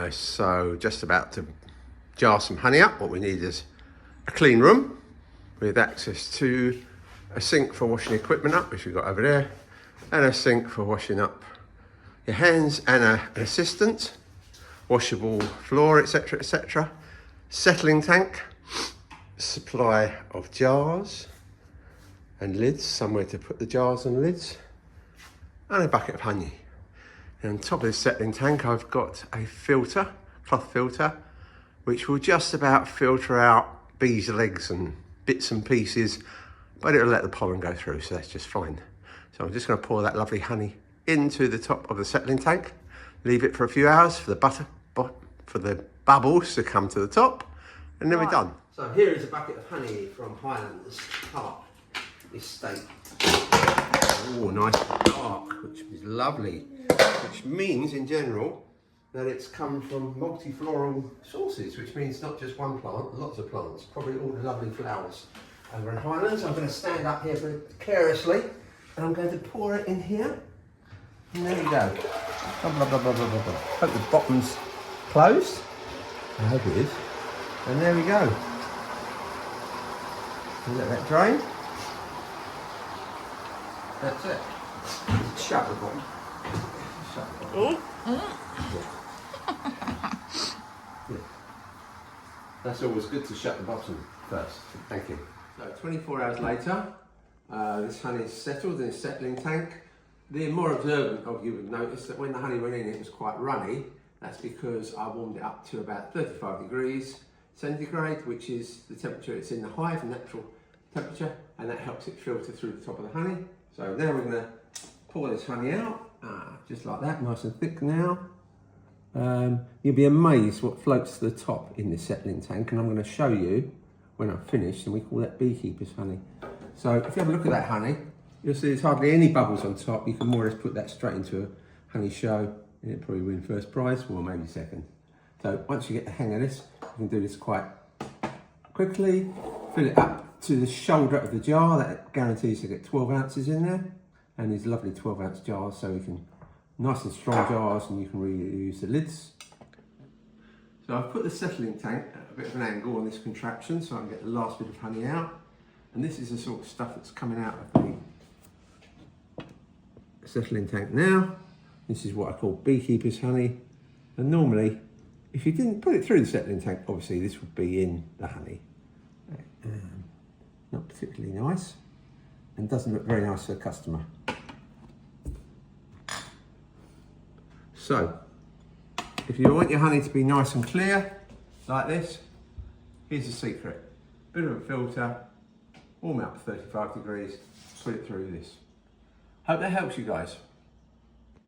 So just about to jar some honey up. What we need is a clean room with access to a sink for washing equipment up, which we've got over there, and a sink for washing up your hands, and an assistant, washable floor, etc, etc. Settling tank, supply of jars and lids, somewhere to put the jars and lids, and a bucket of honey. And on top of this settling tank, I've got a filter, cloth filter, which will just about filter out bees' legs and bits and pieces, but it'll let the pollen go through, so that's just fine. So I'm just going to pour that lovely honey into the top of the settling tank, leave it for a few hours for the bubbles to come to the top, and then we're done. So here is a bucket of honey from Highlands Park Estate. Oh, nice and dark, which is lovely. Which means, in general, that it's come from multifloral sources, which means not just one plant, lots of plants, probably all the lovely flowers over in Highlands. I'm going to stand up here precariously, and I'm going to pour it in here. And there we go. Blah, blah, blah, blah, blah, blah. Hope the bottom's closed. I hope it is. And there we go. Let that drain. That's it. Shut the bottom. Shut the bottom. Yeah. That's always good to shut the bottom first. Thank you. So 24 hours later, this honey is settled in a settling tank. The more observant of you would notice that when the honey went in, it was quite runny. That's because I warmed it up to about 35 degrees centigrade, which is the temperature it's in the hive, natural temperature, and that helps it filter through the top of the honey. So now we're going to pour this honey out, just like that, nice and thick now. You'll be amazed what floats to the top in this settling tank, and I'm going to show you when I've finished, and we call that beekeeper's honey. So if you have a look at that honey, you'll see there's hardly any bubbles on top. You can more or less put that straight into a honey show, and it'll probably win first prize, or maybe second. So once you get the hang of this, you can do this quite quickly. Fill it up to the shoulder of the jar. That guarantees to get 12 ounces in there. And these lovely 12-ounce jars, so you can, nice and strong jars, and you can reuse the lids. So I've put the settling tank at a bit of an angle on this contraption so I can get the last bit of honey out. And this is the sort of stuff that's coming out of the settling tank now. This is what I call beekeeper's honey. And normally, if you didn't put it through the settling tank, obviously this would be in the honey. Not particularly nice, and doesn't look very nice for the customer. So, if you want your honey to be nice and clear, like this, here's the secret. Bit of a filter, warm it up to 35 degrees, put it through this. Hope that helps you guys.